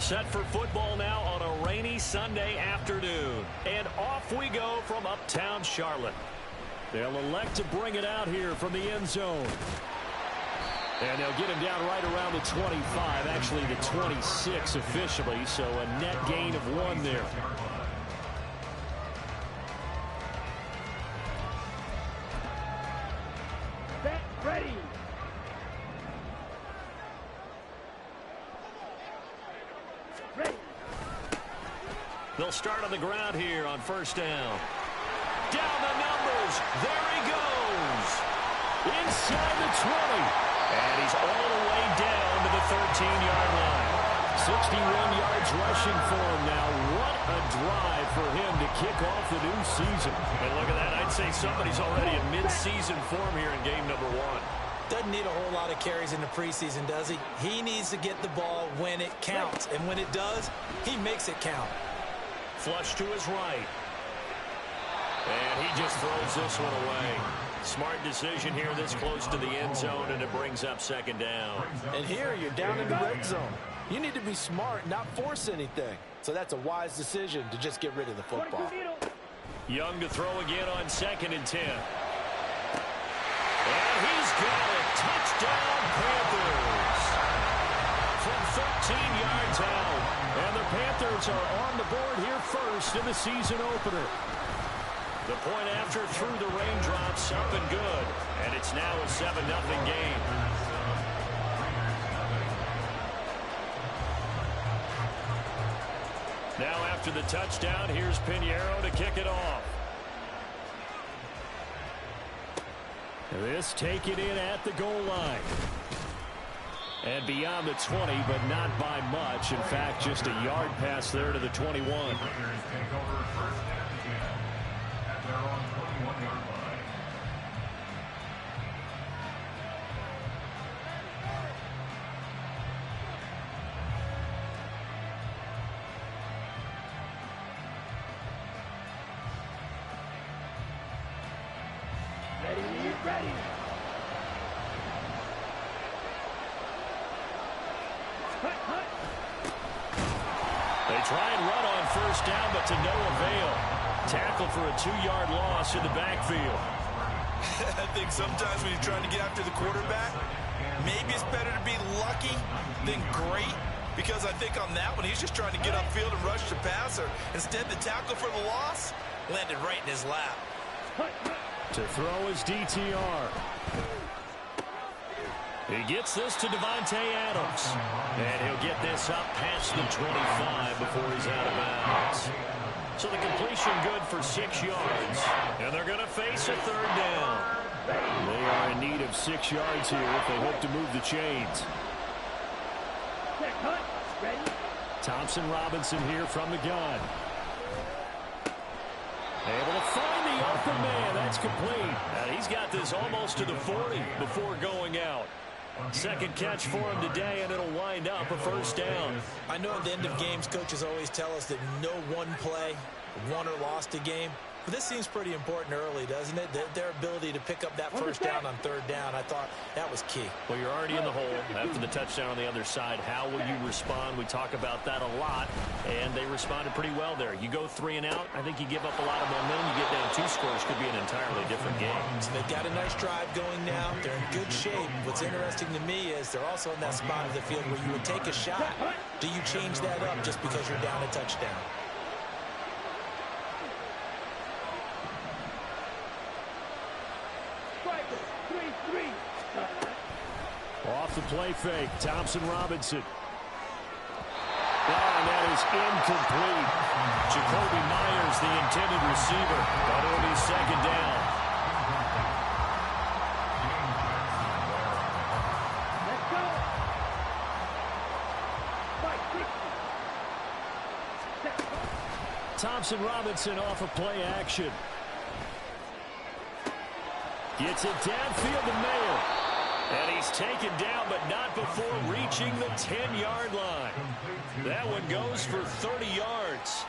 Set for football now on a rainy Sunday afternoon. And off we go from uptown Charlotte. They'll elect to bring it out here from the end zone. And they'll get him down right around the 25, actually the 26 officially, so a net gain of 1 there. Set, ready. Ready. They'll start on the ground here on first down. Down the numbers. There he goes. Inside the 20. And he's all the way down to the 13-yard line. 61 yards rushing for him now. What a drive for him to kick off the new season. And look at that. I'd say somebody's already in mid-season form here in game number 1. Doesn't need a whole lot of carries in the preseason, does he? He needs to get the ball when it counts. And when it does, he makes it count. Flush to his right. And he just throws this one away. Smart decision here this close to the end zone, and it brings up second down. And here you're down in the red zone. You need to be smart, not force anything. So that's a wise decision to just get rid of the football. Young to throw again on 2nd and 10. And he's got it. Touchdown, Panthers. From 13 yards out. And the Panthers are on the board here first in the season opener. The point after through the raindrops, up and good. And it's now a 7-0 game. Now after the touchdown, here's Pinheiro to kick it off. This taken in at the goal line. And beyond the 20, but not by much. In fact, just a yard pass there to the 21. Ready. They try and run on first down, but to no avail. Tackle for a 2-yard loss in the backfield. I think sometimes when you're trying to get after the quarterback, maybe it's better to be lucky than great. Because I think on that one, he's just trying to get upfield and rush the passer. Instead, the tackle for the loss landed right in his lap. To throw his DTR. He gets this to Devontae Adams. And he'll get this up past the 25 before he's out of bounds. So the completion good for 6 yards. And they're going to face a 3rd down. They are in need of 6 yards here if they hope to move the chains. Thompson Robinson here from the gun. Able to find the open man. That's complete. And he's got this almost to the 40 before going out. Second catch for him today, and it'll wind up a 1st down. I know at the end of games, coaches always tell us that no one play won or lost a game. But this seems pretty important early, doesn't it? Their ability to pick up that 1st down on 3rd down, I thought that was key. Well, you're already in the hole after the touchdown on the other side. How will you respond? We talk about that a lot, and they responded pretty well there. You go 3 and out, I think you give up a lot of momentum. You get down 2 scores, could be an entirely different game. So they've got a nice drive going now. They're in good shape. What's interesting to me is they're also in that spot of the field where you would take a shot. Do you change that up just because you're down a touchdown? Off the play fake, Thompson Robinson. And that is incomplete. Jacoby Myers, the intended receiver, but it'll be 2nd down. Let's go. Thompson Robinson off of play action. Gets it downfield to Mayer. And he's taken down, but not before reaching the 10-yard line. That one goes for 30 yards.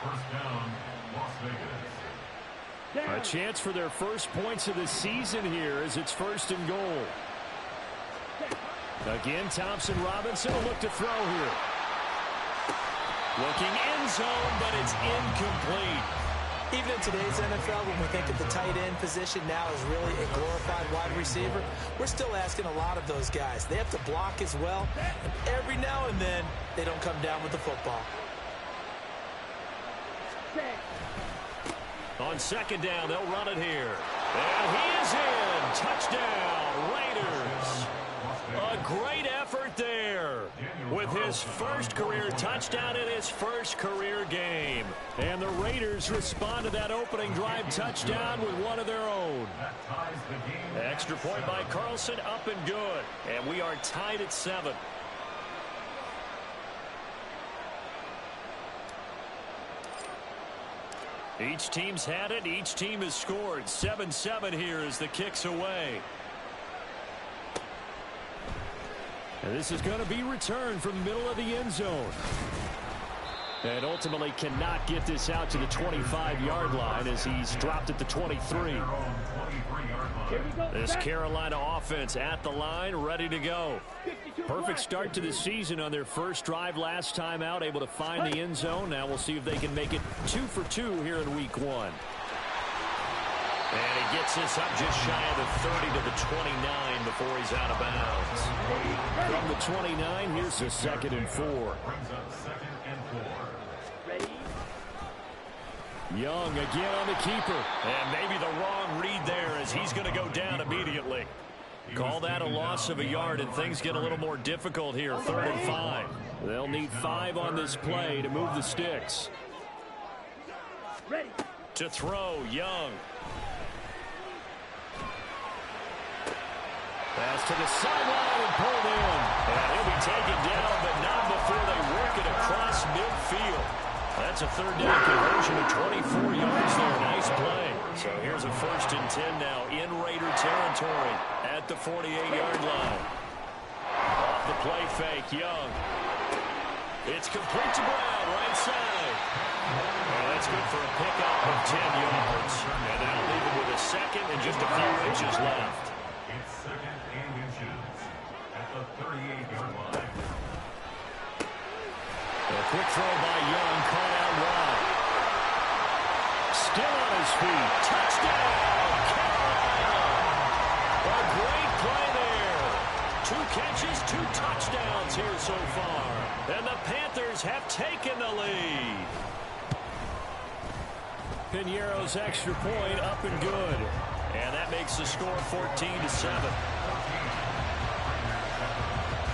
A chance for their first points of the season here as it's 1st and goal. Again, Thompson Robinson will look to throw here. Looking end zone, but it's incomplete. Even in today's NFL, when we think of the tight end position now as really a glorified wide receiver, we're still asking a lot of those guys. They have to block as well, and every now and then, they don't come down with the football. On second down, they'll run it here. And he is in. Touchdown, Raiders. A great effort there with his first career touchdown in his first career game. And the Raiders respond to that opening drive touchdown with one of their own. Extra point by Carlson, up and good. And we are tied at 7. Each team's had it. Each team has scored. 7-7 here as the kick's away. And this is going to be returned from the middle of the end zone. And ultimately cannot get this out to the 25-yard line as he's dropped at the 23. This Carolina offense at the line, ready to go. Perfect start to the season on their first drive last time out, able to find the end zone. Now we'll see if they can make it 2 for 2 here in week 1. And he gets this up just shy of the 30 to the 29 before he's out of bounds. From the 29, here's the 2nd and 4. Young again on the keeper. And maybe the wrong read there as he's going to go down immediately. Call that a loss of a yard, and things get a little more difficult here. 3rd and 5. They'll need 5 on this play to move the sticks. To throw, Young. Pass to the sideline and pulled in. And he'll be taken down, but not before they work it across midfield. That's a 3rd down conversion of 24 yards there. Nice play. So here's a 1st and 10 now in Raider territory at the 48-yard line. Off the play fake, Young. It's complete to Brown, right side. Well, that's good for a pickup of 10 yards. And that'll leave him with a 2nd and just a few inches left. It's 2nd and inches at the 38-yard line. A quick throw by Young, caught out wide. Still on his feet. Touchdown, Carolina! A great play there. 2 catches, 2 touchdowns here so far. And the Panthers have taken the lead. Piñeiro's extra point up and good. And that makes the score 14-7.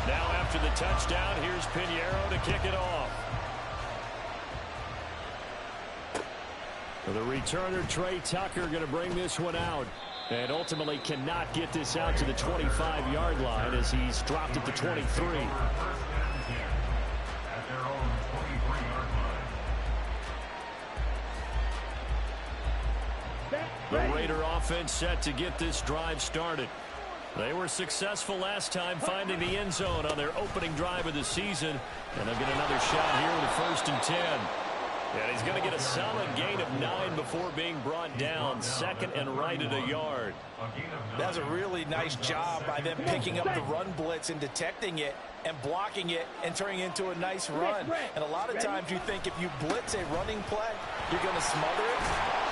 Now after the touchdown, here's Piñeiro to kick it off. The returner, Trey Tucker, going to bring this one out. And ultimately cannot get this out to the 25-yard line as he's dropped at the 23. At their own 23-yard line. The Raider offense set to get this drive started. They were successful last time finding the end zone on their opening drive of the season. And they'll get another shot here with a 1st and 10. And he's going to get a solid gain of 9 before being brought down. 2nd and right at a yard. That's a really nice job by them picking up the run blitz and detecting it and blocking it and turning it into a nice run. And a lot of times you think if you blitz a running play, you're going to smother it.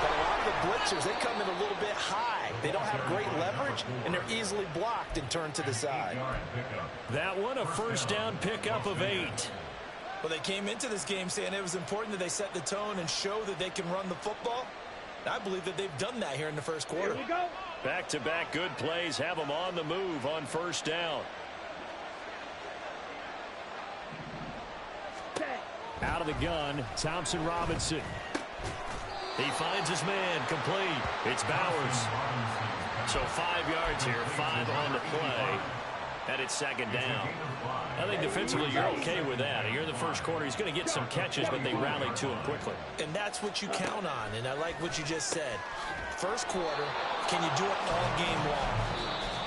But a lot of the blitzers, they come in a little bit high. They don't have great leverage, and they're easily blocked and turned to the side. That one, a 1st down pickup of 8. Well, they came into this game saying it was important that they set the tone and show that they can run the football. And I believe that they've done that here in the first quarter. Here we go. Back-to-back good plays have them on the move on 1st down. Out of the gun, Thompson Robinson. He finds his man, complete. It's Bowers. So 5 yards here, 5 on the play. And it's 2nd down. I think defensively you're okay with that. Here in the first quarter, he's going to get some catches, but they rallied to him quickly. And that's what you count on, and I like what you just said. First quarter, can you do it all game long?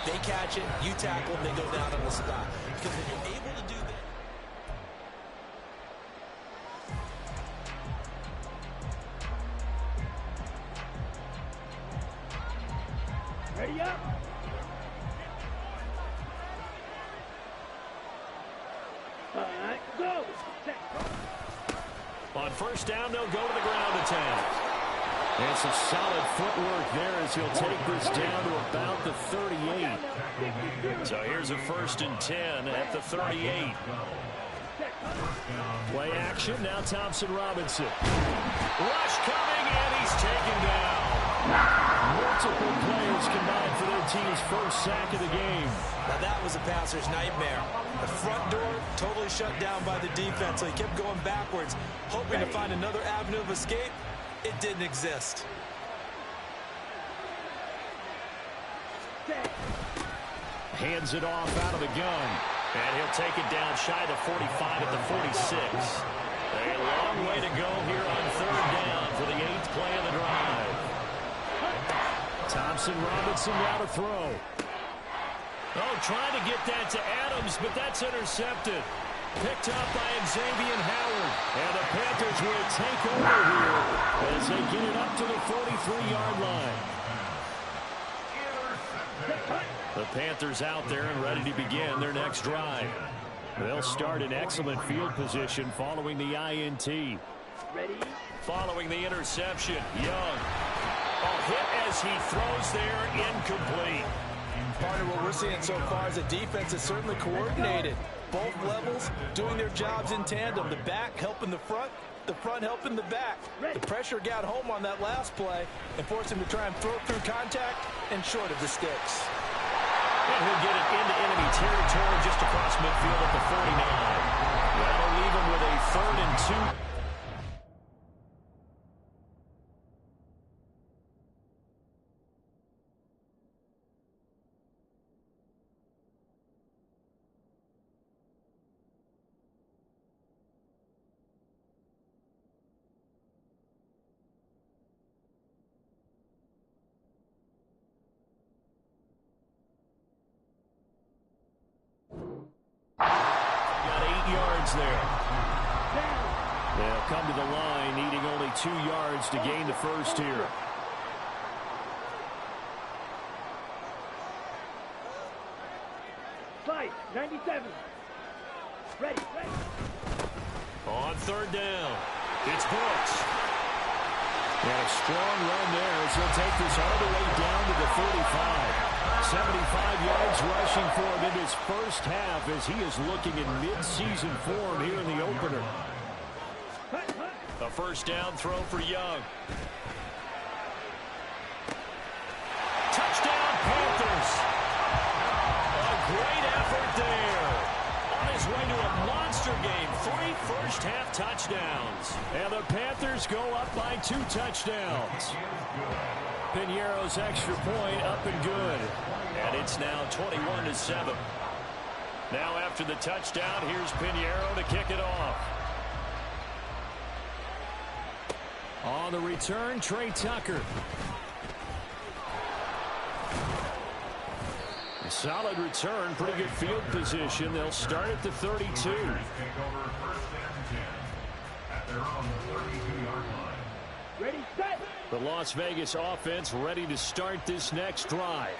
They catch it, you tackle them, they go down on the spot. Because when you're able to do that. Ready up. Go. On first down, they'll go to the ground attack. And some solid footwork there as he'll take this down to about the 38. So here's a 1st and 10 at the 38. Play action, now Thompson Robinson. Rush coming, and he's taken down. Multiple players combined for their team's first sack of the game. Now that was a passer's nightmare. The front door totally shut down by the defense, so he kept going backwards, hoping to find another avenue of escape. It didn't exist. Hands it off out of the gun. And he'll take it down shy of the 45 at the 46. A long way to go here on 3rd down for the 8th play of the drive. Thompson Robinson now to throw. Oh, trying to get that to Adams, but that's intercepted. Picked up by Xavier Howard. And the Panthers will take over here as they get it up to the 43-yard line. The Panthers out there and ready to begin their next drive. They'll start in excellent field position following the INT. Ready? Following the interception, Young. A hit as he throws there, incomplete. Partner, what we're seeing so far is a defense that's certainly coordinated. Both levels doing their jobs in tandem. The back helping the front helping the back. The pressure got home on that last play and forced him to try and throw through contact and short of the sticks. And he'll get it into enemy territory just across midfield at the 49. That'll leave him with a 3rd and 2. There. They'll come to the line, needing only 2 yards to gain the first here. Fight, 97. Ready. On 3rd down, it's Brooks. And a strong run there as he'll take this all the way down to the 45. 75 yards rushing for him in his first half as he is looking in mid-season form here in the opener. A 1st down throw for Young. Touchdown, Panthers. A great effort there. On his way to a monster game. 3 first-half touchdowns. And the Panthers go up by 2 touchdowns. Piñeiro's extra point up and good. And it's now 21-7. Now after the touchdown, here's Piñeiro to kick it off. On the return, Trey Tucker. A solid return, pretty good field position. They'll start at the 32. Ready, set. The Las Vegas offense ready to start this next drive.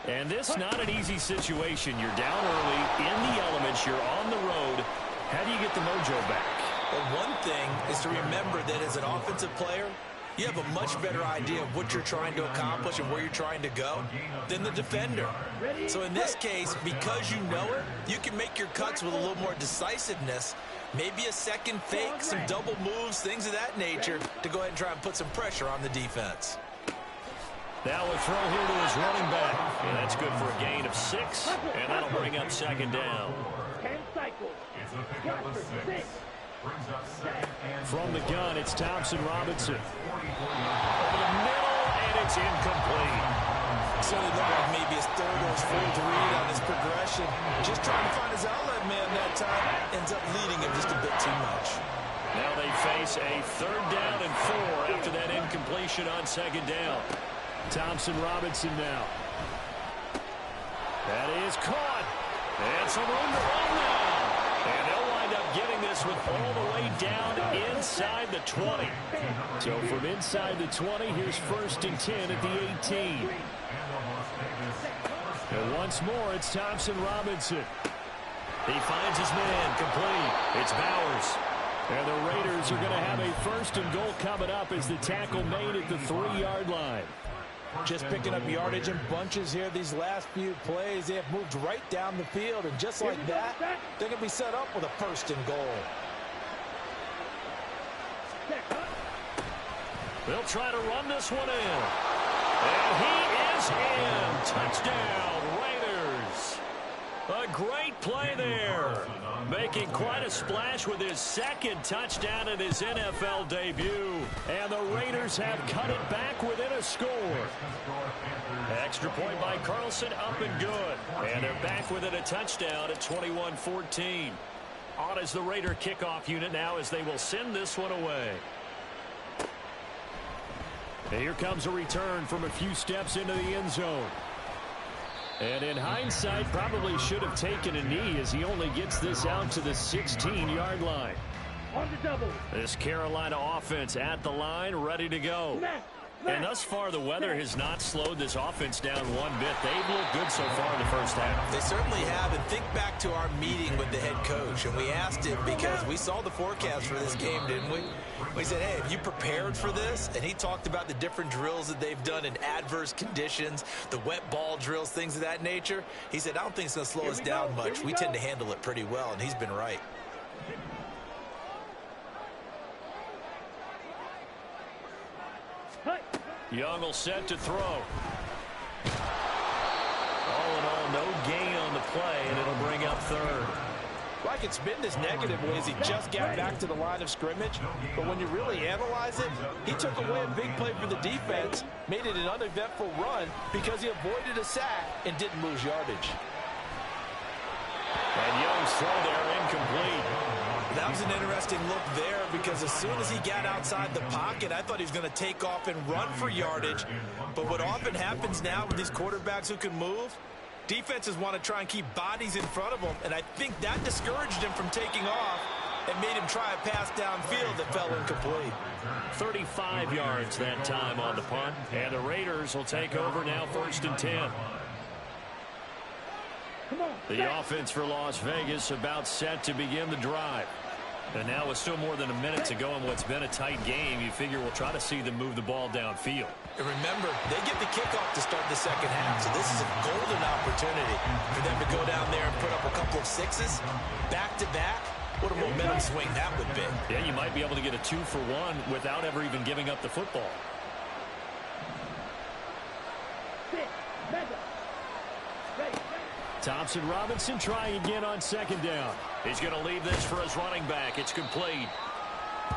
And this not an easy situation. You're down early, in the elements, you're on the road. How do you get the mojo back? Well, one thing is to remember that as an offensive player, you have a much better idea of what you're trying to accomplish and where you're trying to go than the defender. So in this case, because you know it, you can make your cuts with a little more decisiveness, maybe a second fake, some double moves, things of that nature, to go ahead and try and put some pressure on the defense. Now a throw here to his running back. And that's good for a gain of 6, and that'll bring up 2nd down. 10 cycles. From the gun, it's Thompson Robinson. Over the middle, and it's incomplete. So it looked like maybe his 3rd or his 4th read on his progression. Just trying to find his outlet man that time. Ends up leading him just a bit too much. Now they face a 3rd down and 4 after that incompletion on 2nd down. Thompson Robinson now. That is caught. And some room to run now. And they'll wind up getting this with all the way down inside the 20. So from inside the 20, here's 1st and 10 at the 18. And once more, it's Thompson Robinson. He finds his man complete. It's Bowers. And the Raiders are going to have a 1st and goal coming up as the tackle made at the 3-yard line. Just picking up yardage in bunches here these last few plays. They have moved right down the field, and just like that, they're going to be set up with a 1st and goal. They'll try to run this one in. And he is in. Touchdown, Raiders. A great play there. Making quite a splash with his 2nd touchdown in his NFL debut. And the Raiders have cut it back within a score. Extra point by Carlson, up and good. And they're back within a touchdown at 21-14. On is the Raider kickoff unit now as they will send this one away. And here comes a return from a few steps into the end zone. And in hindsight, probably should have taken a knee as he only gets this out to the 16-yard line. On the double. This Carolina offense at the line, ready to go. And thus far, the weather has not slowed this offense down one bit. They've looked good so far in the first half. They certainly have. And think back to our meeting with the head coach. And we asked him, because we saw the forecast for this game, didn't we? We said, hey, have you prepared for this? And he talked about the different drills that they've done in adverse conditions, the wet ball drills, things of that nature. He said, I don't think it's going to slow us down much. We tend to handle it pretty well, and he's been right. Young will set to throw. All in all, no gain on the play, and it'll bring up 3rd. Like it's been this negative ways he just got back to the line of scrimmage. But when you really analyze it, he took away a big play for the defense, made it an uneventful run because he avoided a sack and didn't lose yardage. And Young's throw there incomplete. That was an interesting look there because as soon as he got outside the pocket, I thought he was going to take off and run for yardage. But what often happens now with these quarterbacks who can move, defenses want to try and keep bodies in front of them, and I think that discouraged him from taking off and made him try a pass downfield that fell incomplete. 35 yards that time on the punt, and the Raiders will take over now 1st and 10. The offense for Las Vegas about set to begin the drive. And now with still more than a minute to go in what's been a tight game, you figure we'll try to see them move the ball downfield. And remember, they get the kickoff to start the second half, so this is a golden opportunity for them to go down there and put up a couple of 6s back-to-back. What a momentum swing that would be. Yeah, you might be able to get a 2-for-1 without ever even giving up the football. Thompson Robinson trying again on 2nd down. He's going to leave this for his running back. It's complete.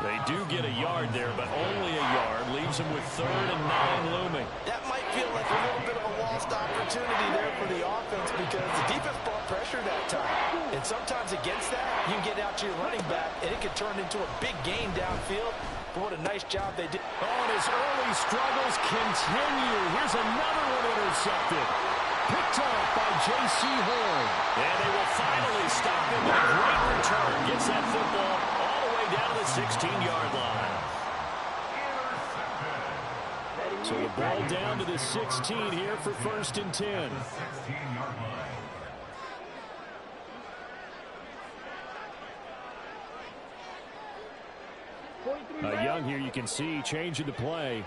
They do get a yard there, but only a yard. Leaves him with 3rd and 9 looming. That might feel like a little bit of a lost opportunity there for the offense because the defense brought pressure that time. And sometimes against that, you can get out to your running back, and it can turn into a big gain downfield. But what a nice job they did. Oh, and his early struggles continue. Here's another one intercepted. Picked off by J.C. Horn. And they will finally stop him with a great return. Gets that football all the way down to the 16-yard line. So the ball down to the 16 here for 1st and 10. Young here, you can see changing the play.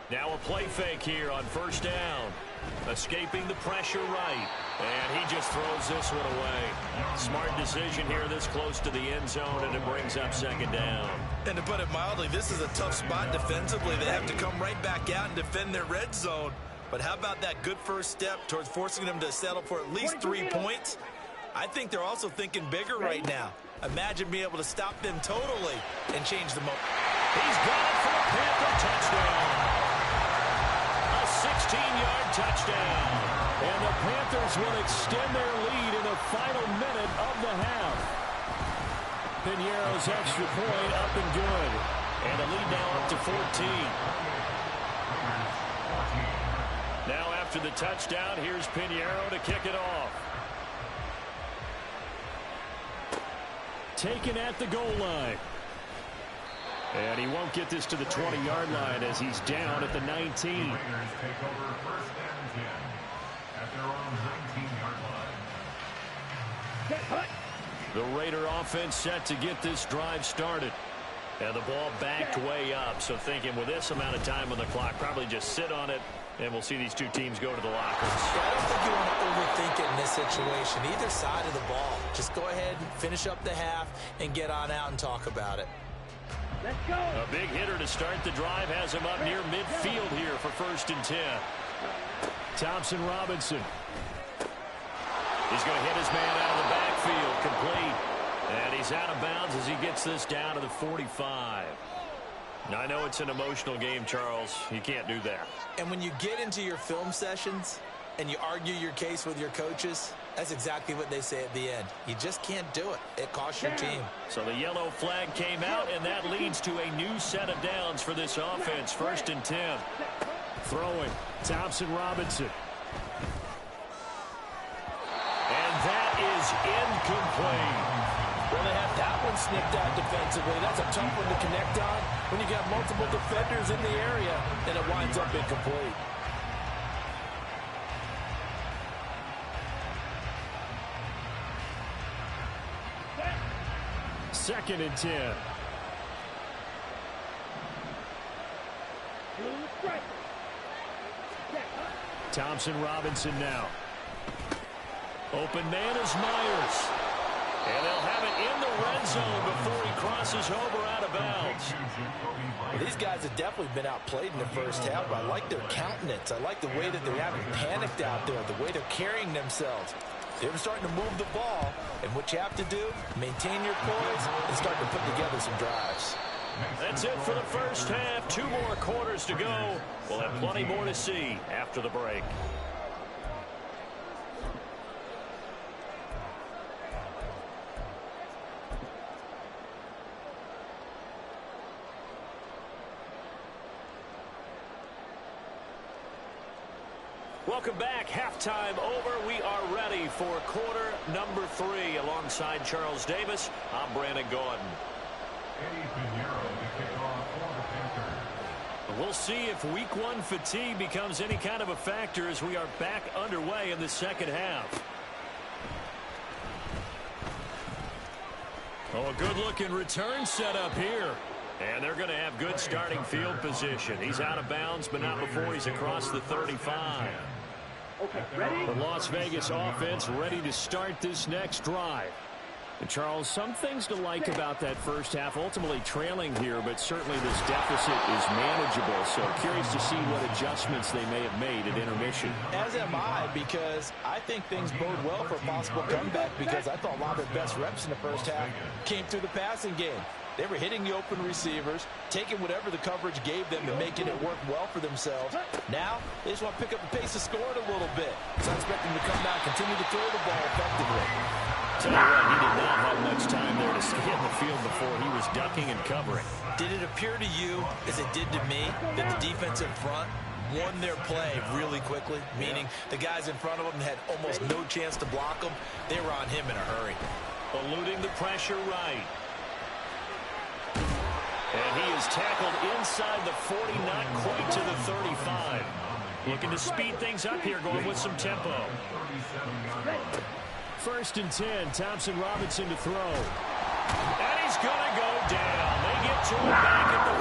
Now a play fake here on 1st down. Escaping the pressure right. And he just throws this one away. Smart decision here this close to the end zone, and it brings up 2nd down. And to put it mildly, this is a tough spot defensively. They have to come right back out and defend their red zone. But how about that good first step towards forcing them to settle for at least 3 points? I think they're also thinking bigger right now. Imagine being able to stop them totally and change the moment. He's got it for a Panther touchdown. 16-yard touchdown. And the Panthers will extend their lead in the final minute of the half. Piñeiro's extra point up and good. And the lead now up to 14. Now after the touchdown, here's Piñeiro to kick it off. Taken at the goal line. And he won't get this to the 20-yard line as he's down at the 19. Raiders take over 1st and 10 at their own 19-yard line. The Raider offense set to get this drive started. And the ball backed way up. So thinking with this amount of time on the clock, probably just sit on it, and we'll see these two teams go to the lockers. Yeah, I don't think you want to overthink it in this situation. Either side of the ball. Just go ahead and finish up the half and get on out and talk about it. Let's go. A big hitter to start the drive has him up near midfield here for 1st and 10. Thompson Robinson. He's going to hit his man out of the backfield, complete. And he's out of bounds as he gets this down to the 45. Now, I know it's an emotional game, Charles. You can't do that. And when you get into your film sessions and you argue your case with your coaches, that's exactly what they say at the end. You just can't do it. It costs your team. So the yellow flag came out, and that leads to a new set of downs for this offense. 1st and 10. Throwing. Thompson Robinson. And that is incomplete. Well, they have that one snipped out defensively. That's a tough one to connect on when you got multiple defenders in the area, and it winds up incomplete. Second and 10. Thompson Robinson now. Open man is Myers. And they'll have it in the red zone before he crosses over out of bounds. Well, these guys have definitely been outplayed in the first half, but I like their countenance. I like the way that they haven't panicked out there, the way they're carrying themselves. They're starting to move the ball, and what you have to do, maintain your poise and start to put together some drives. That's it for the first half. 2 more quarters to go. We'll have plenty more to see after the break. Welcome back. Halftime over. We are ready for quarter number 3. Alongside Charles Davis, I'm Brandon Gordon. We'll see if week 1 fatigue becomes any kind of a factor as we are back underway in the second half. Oh, a good-looking return set up here. And they're going to have good starting field position. He's out of bounds, but not before he's across the 35. Okay, ready? The Las Vegas offense ready to start this next drive. And Charles, some things to like about that first half. Ultimately trailing here, but certainly this deficit is manageable. So curious to see what adjustments they may have made at intermission. As am I, because I think things bode well for a possible comeback, because I thought a lot of their best reps in the first half came through the passing game. They were hitting the open receivers, taking whatever the coverage gave them and making it work well for themselves. Now, they just want to pick up the pace of scoring a little bit. So I expect them to come down and continue to throw the ball effectively. Tell you what, he did not have much time there to stay in the field before he was ducking and covering. Did it appear to you, as it did to me, that the defensive front won their play really quickly? Meaning the guys in front of them had almost no chance to block them. They were on him in a hurry. Eluding the pressure right. And he is tackled inside the 40, not quite to the 35. Looking to speed things up here, going with some tempo. 1st and 10, Thompson Robinson to throw. And he's going to go down. They get to him back at the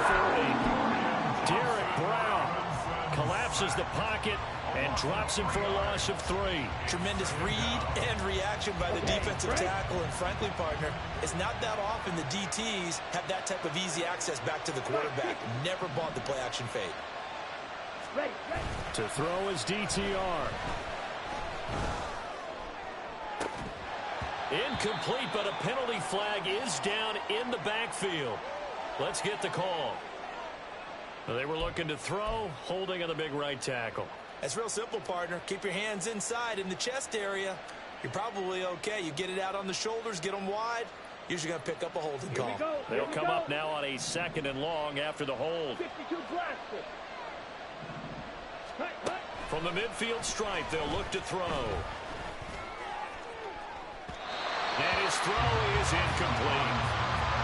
40. Derek Brown collapses the pocket and drops him for a loss of 3. Tremendous read and reaction by the defensive tackle. And frankly, partner, it's not that often the DTs have that type of easy access back to the quarterback. Never bought the play action fade. To throw is DTR. Incomplete, but a penalty flag is down in the backfield. Let's get the call. They were looking to throw, holding on the big right tackle. It's real simple, partner. Keep your hands inside in the chest area. You're probably okay. You get it out on the shoulders, get them wide. Usually going to pick up a holding call. They'll come up now on a 2nd and long after the hold. 52 blaster. From the midfield stripe, they'll look to throw. And his throw is incomplete.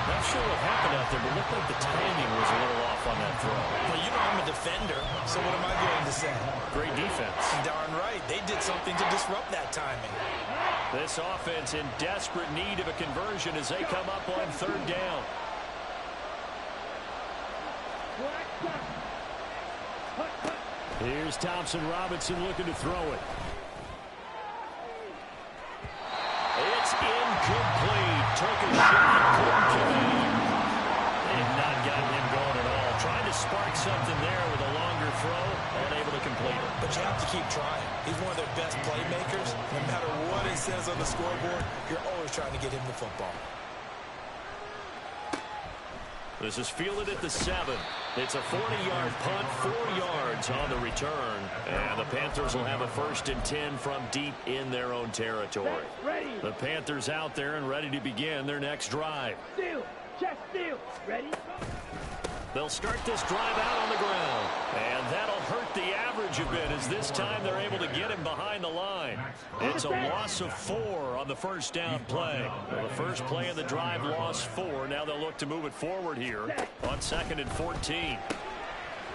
Not sure what happened out there, but it looked like the timing was a little off on that throw. Well, you know I'm a defender, so what am I going to say? Great defense. Darn right. They did something to disrupt that timing. This offense in desperate need of a conversion as they come up on third down. Here's Thompson Robinson looking to throw it. It's incomplete. Took a shot, couldn't connect. They have not gotten him going at all. Trying to spark something there with a longer throw, unable to complete it. But you have to keep trying. He's one of their best playmakers. No matter what it says on the scoreboard, you're always trying to get him the football. This is fielded at the 7. It's a 40-yard punt, 4 yards on the return. And the Panthers will have a 1st and 10 from deep in their own territory. The Panthers out there and ready to begin their next drive. Steal. Check steal. Ready? They'll start this drive out on the ground. And that'll hurt the average a bit as this time they're able to get him behind the line. It's a loss of 4 on the first down play. Well, the first play of the drive lost 4. Now they'll look to move it forward here on 2nd and 14.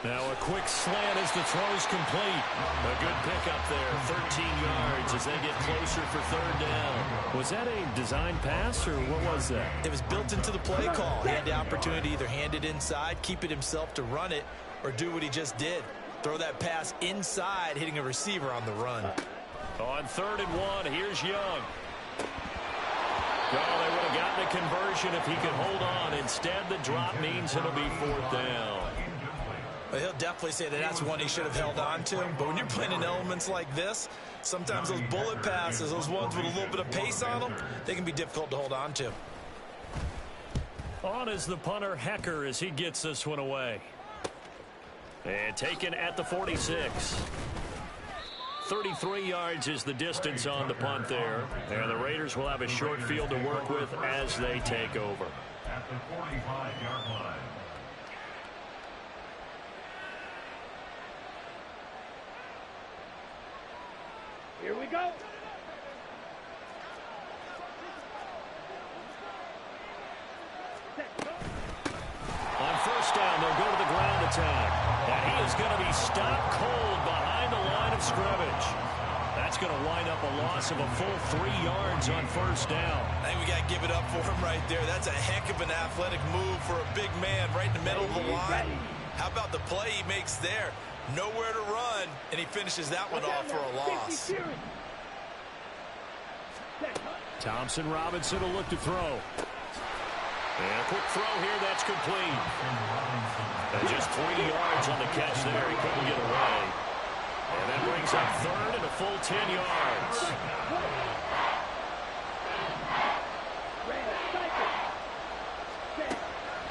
Now a quick slant as the throw's complete. A good pickup there, 13 yards as they get closer for third down. Was that a design pass or what was that? It was built into the play call. He had the opportunity to either hand it inside, keep it himself to run it, or do what he just did. Throw that pass inside, hitting a receiver on the run. On 3rd and 1, here's Young. Oh, they would have gotten a conversion if he could hold on. Instead, the drop means it'll be 4th down. Well, he'll definitely say that that's one he should have held on to. But when you're playing in elements like this, sometimes those bullet passes, those ones with a little bit of pace on them, they can be difficult to hold on to. On is the punter, Hecker, as he gets this one away. And taken at the 46. 33 yards is the distance on the punt there. And the Raiders will have a short field to work with as they take over. At the 45-yard line. Here we go. On 1st down, they'll go to the ground attack. And he is going to be stopped cold behind the line of scrimmage. That's going to wind up a loss of a full 3 yards on 1st down. I think we got to give it up for him right there. That's a heck of an athletic move for a big man right in the middle of the line. How about the play he makes there? Nowhere to run, and he finishes that one off for a loss. Thompson Robinson will look to throw. And a quick throw here, that's complete. And just 3 yards on the catch there. He couldn't get away. And that brings up 3rd and a full 10 yards.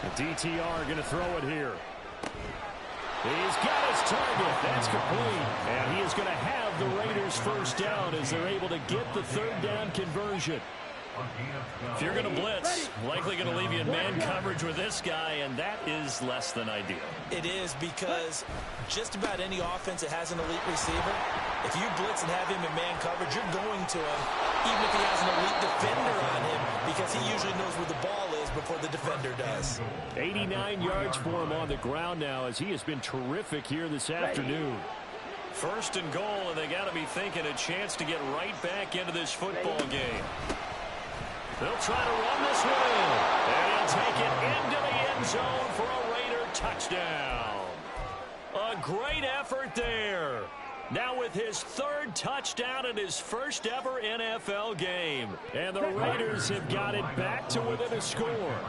The DTR going to throw it here. He's got his target. That's complete. And he is going to have the Raiders 1st down as they're able to get the 3rd down conversion. If you're going to blitz, likely going to leave you in man coverage with this guy, and that is less than ideal. It is, because just about any offense that has an elite receiver, if you blitz and have him in man coverage, you're going to him, even if he has an elite defender on him, because he usually knows where the ball is before the defender does. 89 yards for him on the ground now, as he has been terrific here this afternoon. 1st and goal, and they got to be thinking a chance to get right back into this football game. They'll try to run this one in. And he'll take it into the end zone for a Raider touchdown. A great effort there. Now with his 3rd touchdown in his 1st ever NFL game. And the Raiders have got it back to within a score.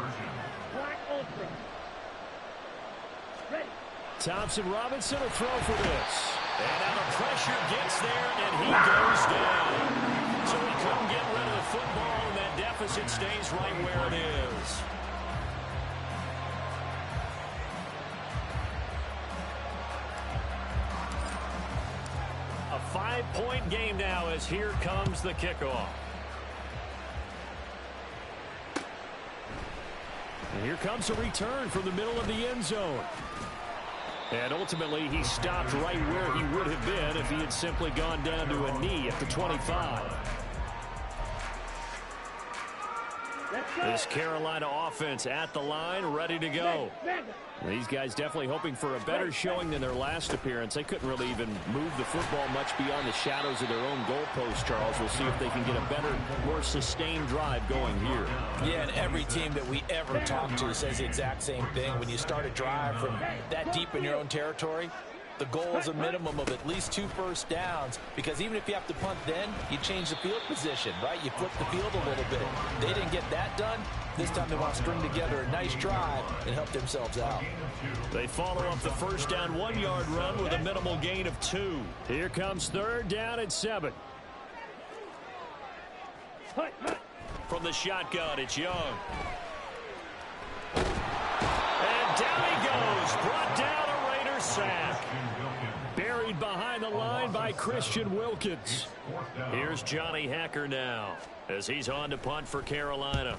Thompson Robinson will throw for this. And now the pressure gets there, and he goes down. So he couldn't get rid of the football. Deficit stays right where it is. A 5-point game now as here comes the kickoff. And here comes a return from the middle of the end zone. And ultimately, he stopped right where he would have been if he had simply gone down to a knee at the 25. This Carolina offense at the line, ready to go. These guys definitely hoping for a better showing than their last appearance. They couldn't really even move the football much beyond the shadows of their own goalpost, Charles. We'll see if they can get a better, more sustained drive going here. Yeah, and every team that we ever talk to says the exact same thing. When you start a drive from that deep in your own territory, the goal is a minimum of at least 2 first downs, because even if you have to punt then, you change the field position, right? You flip the field a little bit. They didn't get that done. This time they want to string together a nice drive and help themselves out. They follow up the first down 1-yard run with a minimal gain of 2. Here comes 3rd down and 7. From the shotgun, it's Young. And down he goes. Brought down a Raider sack. Buried behind the line by Christian Wilkins. Here's Johnny Hacker now as he's on to punt for Carolina.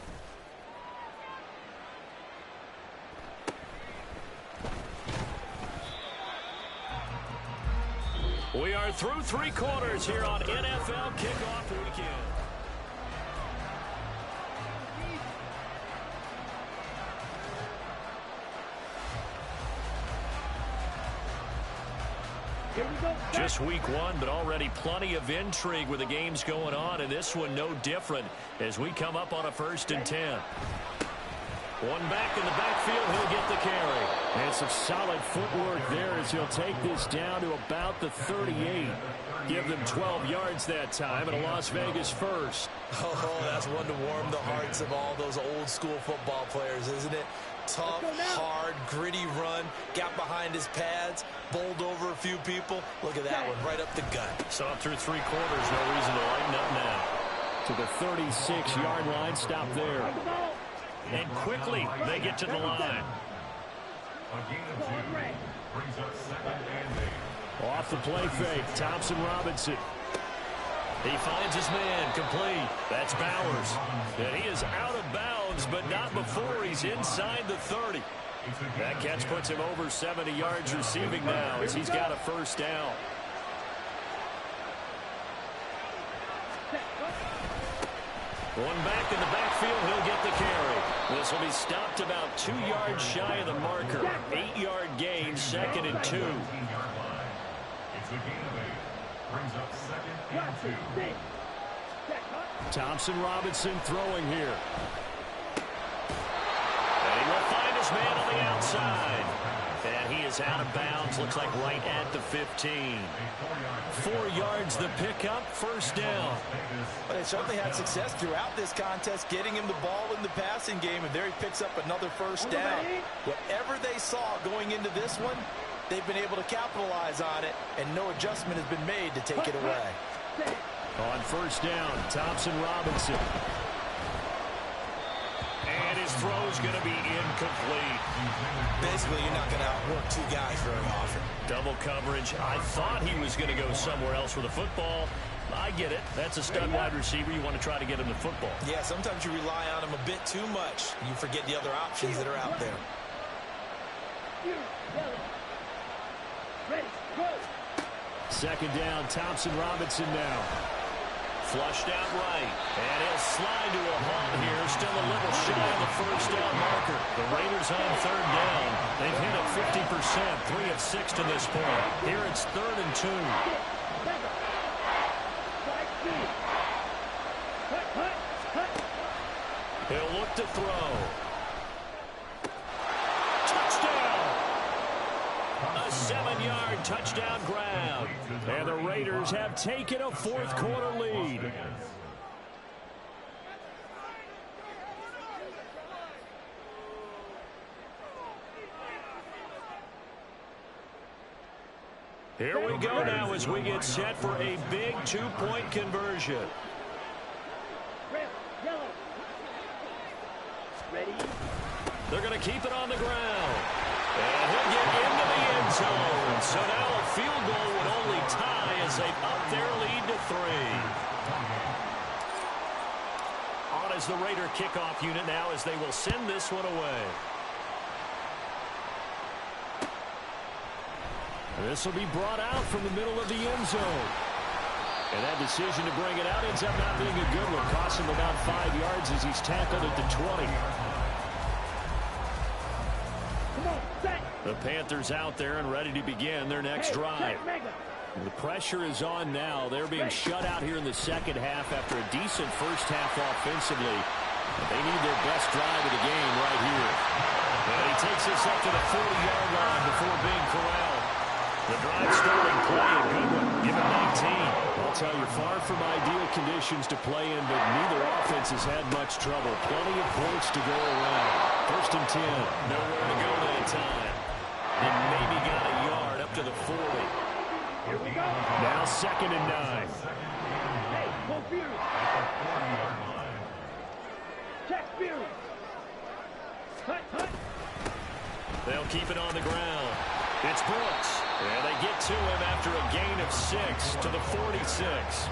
We are through 3 quarters here on NFL Kickoff Weekend. Just week 1, but already plenty of intrigue with the games going on, and this one no different as we come up on a 1st and 10. One back in the backfield, he'll get the carry. And some solid footwork there as he'll take this down to about the 38. Give them 12 yards that time, and a Las Vegas first. Oh, that's one to warm the hearts of all those old school football players, isn't it? Tough, hard, gritty run, got behind his pads, bowled over a few people. Look at that one, right up the gut. So through 3 quarters, no reason to lighten up now. To the 36-yard line, stop there. And quickly, they get to the line. Off the play fake, Thompson Robinson. He finds his man, complete. That's Bowers. And he is out of bounds, but not before he's inside the 30. That catch puts him over 70 yards receiving now as he's got a 1st down. One back in the backfield, he'll get the carry. This will be stopped about 2 yards shy of the marker. 8-yard gain, 2nd and 2. Brings up 2nd and 2. Thompson Robinson throwing here. And he will find his man on the outside. And he is out of bounds, looks like right at the 15. 4 yards the pickup, 1st down. But they certainly had success throughout this contest, getting him the ball in the passing game, and there he picks up another 1st down. Whatever they saw going into this one, they've been able to capitalize on it, and no adjustment has been made to take it away. On 1st down, Thompson Robinson. And his throw's going to be incomplete. Basically, you're not going to outwork 2 guys very often. Double coverage. I thought he was going to go somewhere else with the football. I get it. That's a stud wide receiver. You want to try to get him the football. Yeah, sometimes you rely on him a bit too much. You forget the other options that are out there. Ready, go. 2nd down, Thompson Robinson now. Flushed out right. And he'll slide to a halt here. Still a little shy of the 1st down marker. The Raiders on 3rd down. They've hit it 50%, 3 of 6 to this point. Here it's 3rd and 2. He'll look to throw. Touchdown! A 7-yard touchdown grab. And the Raiders have taken a 4th quarter lead. Here we go now as we get set for a big 2-point conversion. Red, yellow. Ready. They're going to keep it on the ground. And he'll get into the end zone. So now a field goal would only tie as they up their lead to 3. On as the Raider kickoff unit now as they will send this one away. This will be brought out from the middle of the end zone. And that decision to bring it out ends up not being a good one. Costs him about 5 yards as he's tackled at the 20. Come on, set. The Panthers out there and ready to begin their next drive. The pressure is on now. They're being shut out here in the second half after a decent first half offensively. They need their best drive of the game right here. And he takes this up to the 40-yard line before being corralled. The drive starting play, a good one. Give it 19. I'll tell you, far from ideal conditions to play in, but neither offense has had much trouble. Plenty of points to go around. First and 10. Nowhere to go that time. And maybe got a yard up to the 40. Here we go. Now second and 9. Hey, go Fury. Check Fury. Hut, hut. They'll keep it on the ground. It's Brooks. And they get to him after a gain of 6 to the 46.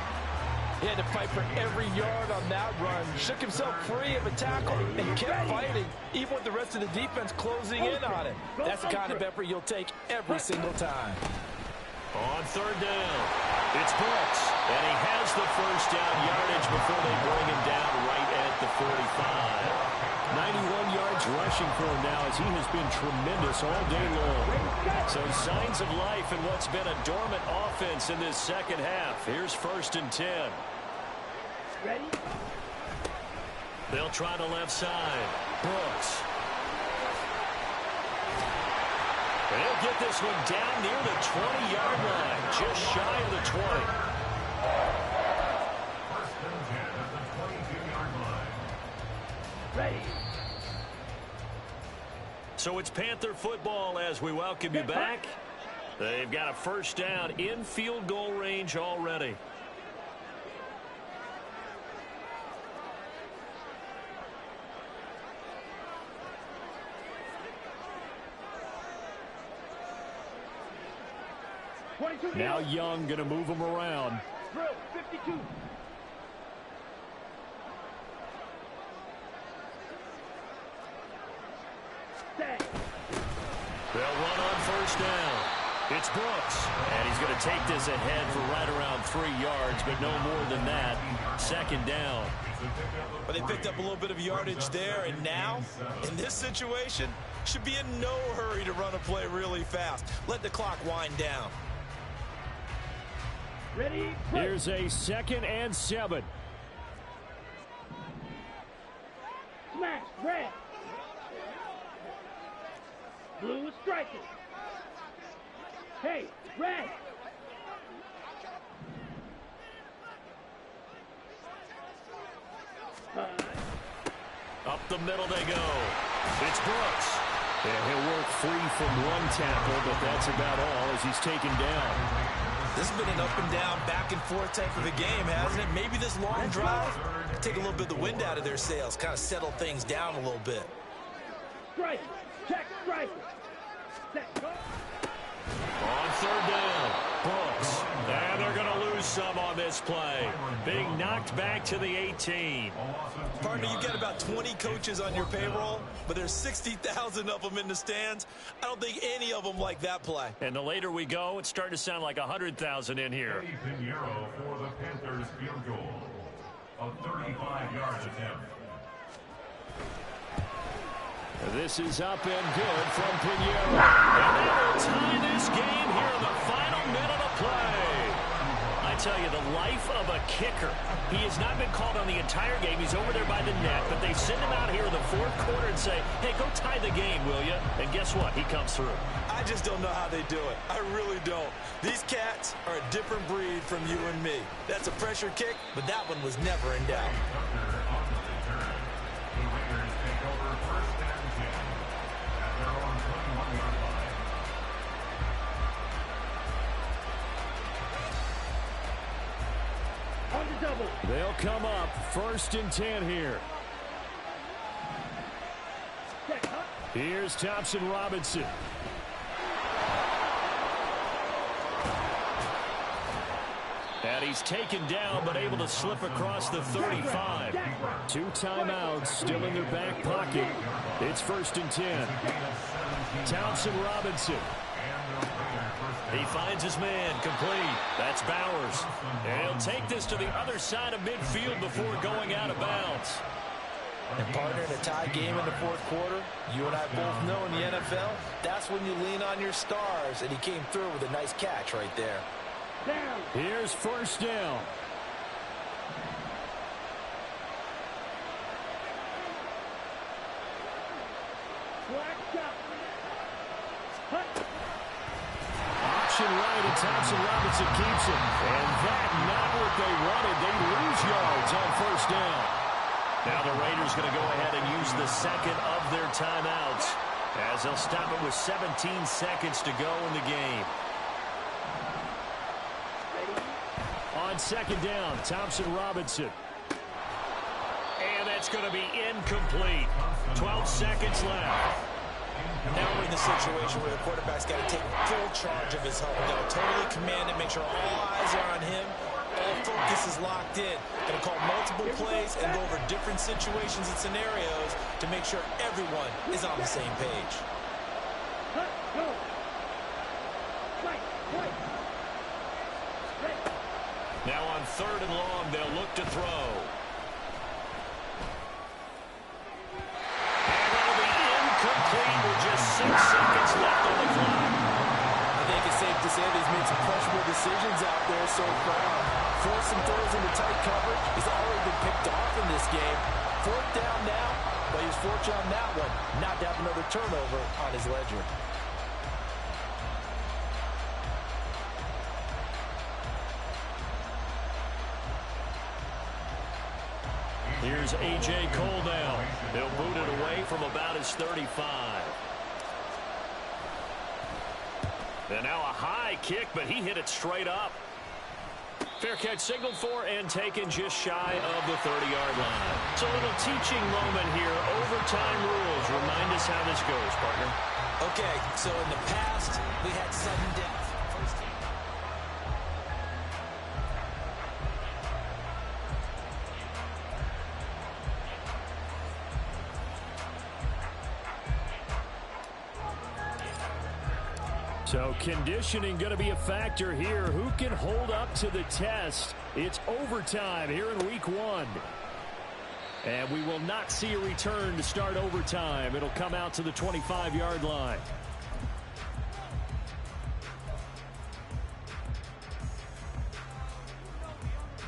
He had to fight for every yard on that run. Shook himself free of a tackle and kept fighting, even with the rest of the defense closing in on it. That's the kind of effort you'll take every single time. On third down, it's Brooks. And he has the first down yardage before they bring him down right at the 45. 91 yards rushing for him now as he has been tremendous all day long. So signs of life in what's been a dormant offense in this second half. Here's first and 10. Ready? They'll try the left side. Brooks. And he'll get this one down near the 20-yard line, just shy of the 20. First and 10 at the 22-yard line. Ready? So it's Panther football as we welcome you back. They've got a first down in field goal range already. Now Young going to move him around. Drill, 52. They'll run on first down. It's Brooks. And he's going to take this ahead for right around 3 yards, but no more than that. Second down. But they picked up a little bit of yardage there, and now, in this situation, should be in no hurry to run a play really fast. Let the clock wind down. Ready? Here's a 2nd and 7. Smash, red. Blue is striking. Hey, red. Up the middle they go. It's Brooks. And he'll work free from one tackle, but that's about all as he's taken down. This has been an up and down, back and forth type of a game, hasn't it? Maybe this long drive take a little bit of the wind out of their sails, kind of settle things down a little bit. Strike. Check strike. Set. Go. On third down, Brooks. And they're going to lose some on this play. Being knocked back to the 18. Partner, you get about 20 coaches on your payroll, but there's 60,000 of them in the stands. I don't think any of them like that play. And the later we go, it's starting to sound like 100,000 in here. Pinheiro for the Panthers field goal. A 35-yard attempt. This is up and good from Pinheiro. And they will tie this game here in the final minute of play. I tell you, the life of a kicker. He has not been called on the entire game. He's over there by the net, but they send him out here in the fourth quarter and say, hey, go tie the game, will you? And guess what? He comes through. I just don't know how they do it. I really don't. These cats are a different breed from you and me. That's a pressure kick, but that one was never in doubt. The Raiders take over first and 10 at their own 21-yard line. On the double. They'll come up first and 10 here. Check. Huh? Here's Thompson Robinson. And he's taken down, but able to slip across the 35. 2 timeouts still in their back pocket. It's first and 10. Thompson Robinson. And the Raiders first He finds his man, complete. That's Bowers. And he'll take this to the other side of midfield before going out of bounds. And partner, in a tie game in the fourth quarter, you and I both know in the NFL, that's when you lean on your stars, and he came through with a nice catch right there. Down. Here's first down. Black shot. Hut. Option right, and Thompson Robinson keeps it. And that, not what they wanted. They lose yards on first down. Now the Raiders going to go ahead and use the second of their timeouts, as they'll stop it with 17 seconds to go in the game. On second down, Thompson Robinson. And that's going to be incomplete. 12 seconds left. Now we're in the situation where the quarterback's got to take full charge of his home. Got to totally command it, make sure all eyes are on him. All focus is locked in. Going to call multiple plays and go over different situations and scenarios to make sure everyone is on the same page. Hut. Go. Right. Right. Right. Now on third and long, they'll look to throw. And that'll be incomplete with just 6 seconds left on the clock. I think it's safe to say that he's made some questionable decisions out there so far. Forced some throws into tight coverage. He's already been picked off in this game. Fourth down now, but he was fortunate on that one not to have another turnover on his ledger. Here's A.J. Cole now. He'll boot it away from about his 35. And now a high kick, but he hit it straight up. Fair catch signaled for and taken just shy of the 30-yard line. It's a little teaching moment here. Overtime rules. Remind us how this goes, partner. Okay, so in the past, we had sudden death. So conditioning going to be a factor here. Who can hold up to the test? It's overtime here in week 1. And we will not see a return to start overtime. It'll come out to the 25-yard line.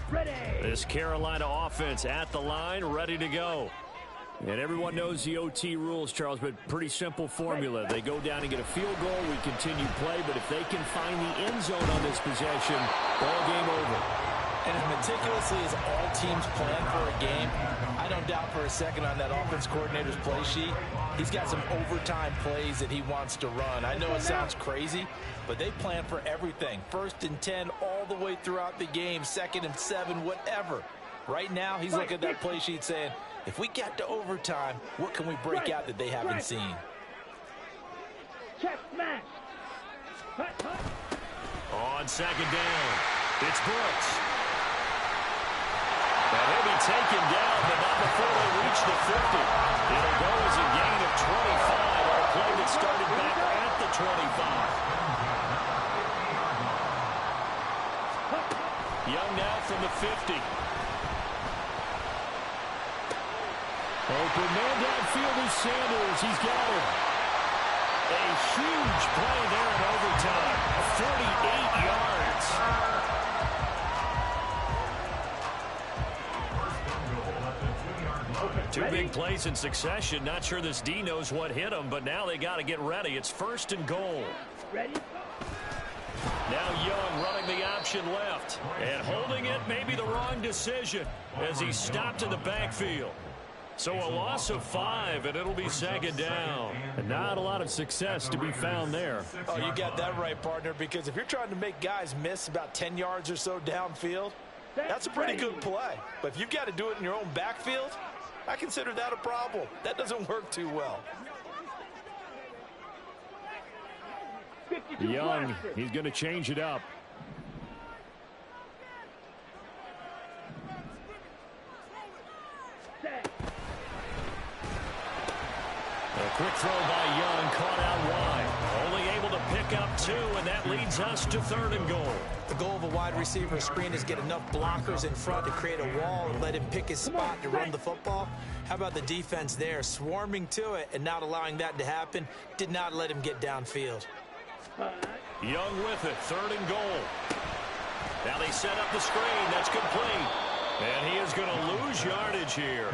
Ready. This Carolina offense at the line, ready to go. And everyone knows the OT rules, Charles, but pretty simple formula. They go down and get a field goal, we continue play, but if they can find the end zone on this possession, ball game over. And as meticulously as all teams plan for a game, I don't doubt for a second on that offense coordinator's play sheet, he's got some overtime plays that he wants to run. I know it sounds crazy, but they plan for everything. 1st and 10 all the way throughout the game, 2nd and 7, whatever. Right now, he's looking at that play sheet saying, if we get to overtime, what can we break out that they haven't seen? Check smash. Hut. Hut. On second down, it's Brooks. And he'll be taken down, but not before they reach the 50. It'll go as a gain of 25 on a play that started back at the 25. Young now from the 50. Open man downfield is Sanders. He's got him. A huge play there in overtime. 48 yards. Two big plays in succession. Not sure this D knows what hit him, but now they got to get ready. It's 1st and goal. Ready. Now Young running the option left. And holding it may be the wrong decision as he's stopped in the backfield. So a loss of 5, and it'll be 2nd down. And not a lot of success to be found there. Oh, you got that right, partner, because if you're trying to make guys miss about 10 yards or so downfield, that's a pretty good play. But if you've got to do it in your own backfield, I consider that a problem. That doesn't work too well. Young, he's going to change it up. A quick throw by Young, caught out wide. Only able to pick up 2, and that leads us to 3rd and goal. The goal of a wide receiver screen is get enough blockers in front to create a wall and let him pick his spot to run the football. How about the defense there, swarming to it and not allowing that to happen? Did not let him get downfield. Young with it, 3rd and goal. Now they set up the screen. That's complete. And he is going to lose yardage here.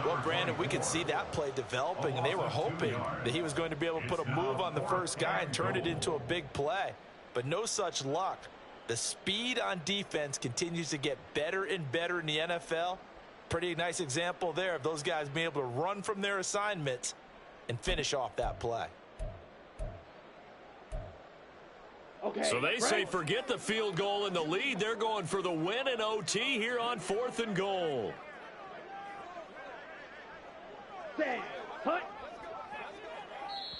Well, Brandon, we could see that play developing, and they were hoping that he was going to be able to put a move on the first guy and turn it into a big play. But no such luck. The speed on defense continues to get better and better in the NFL. Pretty nice example there of those guys being able to run from their assignments and finish off that play. Okay, So they say forget the field goal and the lead. They're going for the win in OT here on 4th and goal. Stand. Hut.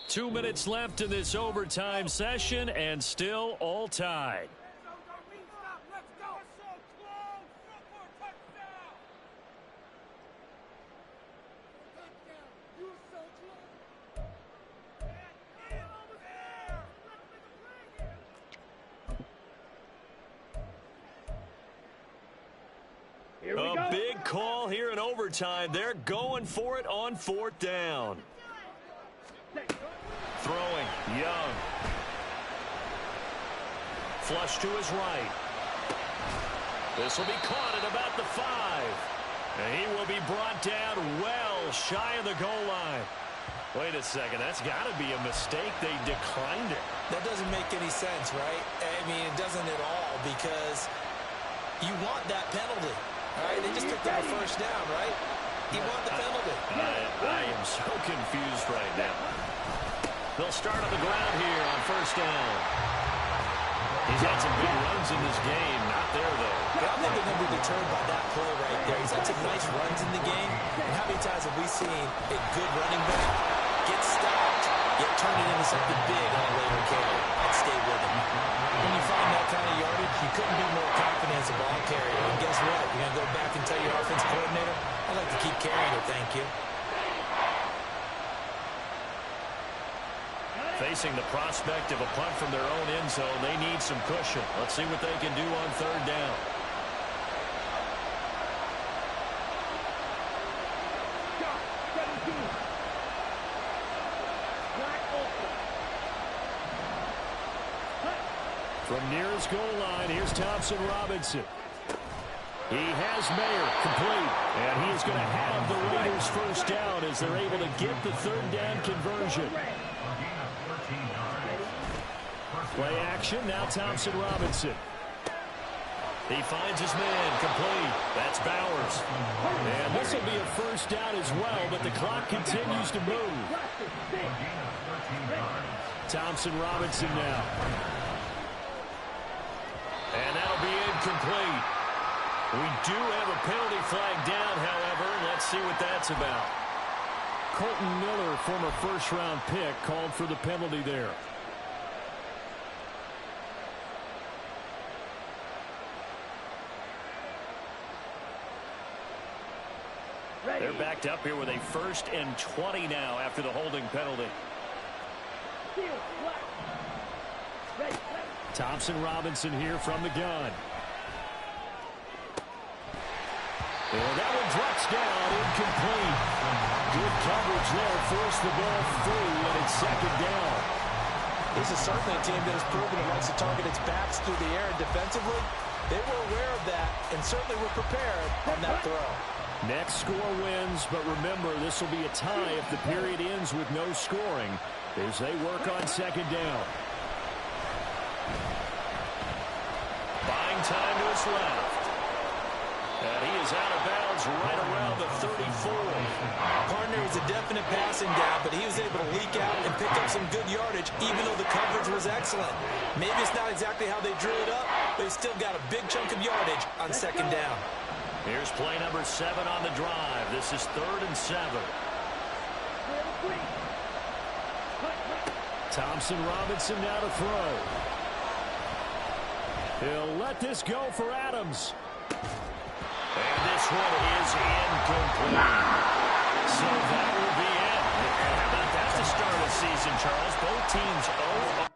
2 minutes left in this overtime session, and still all tied. Here we A go. big call here in overtime. They're going for it on 4th down. Throwing, Young. Flush to his right. This will be caught at about the 5. And he will be brought down well shy of the goal line. Wait a second, that's got to be a mistake. They declined it. That doesn't make any sense, right? I mean, it doesn't at all, because you want that penalty. All right, they just took the first down, right? You want the penalty. I am so confused right now. They'll start on the ground here on 1st down. He's had some big runs in this game. Not there, though. But I'm not going to be deterred by that play right there. He's had some nice runs in the game. And how many times have we seen a good running back get stopped, yet turn it into something big on a later carry? I'd stay with him. When you find that kind of yardage, you couldn't be more confident as a ball carrier. And guess what? You're going to go back and tell your offensive coordinator, I'd like to keep carrying it, thank you. Facing the prospect of a punt from their own end zone, they need some cushion. Let's see what they can do on 3rd down. From near his goal line, here's Thompson Robinson. He has Mayer complete, and he is going to have the Raiders 1st down as they're able to get the 3rd down conversion. Play action, now Thompson Robinson. He finds his man, complete. That's Bowers. And this will be a 1st down as well, but the clock continues to move. Thompson Robinson now. And that'll be incomplete. We do have a penalty flag down, however. Let's see what that's about. Colton Miller, former 1st-round pick, called for the penalty there. They're backed up here with a 1st and 20 now after the holding penalty. Thompson Robinson here from the gun. And that one drops down, incomplete. Good coverage there, forced the ball through, and it's 2nd down. This is certainly a team that has proven it likes to target its backs through the air, and defensively, they were aware of that and certainly were prepared on that throw. Next score wins, but remember, this will be a tie if the period ends with no scoring as they work on 2nd down. Buying time to his left. And he is out of bounds right around the 34. Partner was a definite passing down, but he was able to leak out and pick up some good yardage, even though the coverage was excellent. Maybe it's not exactly how they drew it up, but he still got a big chunk of yardage on 2nd down. Here's play number 7 on the drive. This is 3rd and 7. Thompson Robinson now to throw. He'll let this go for Adams. And this one is incomplete. So that will be it. And how about that to start the season, Charles? Both teams 0.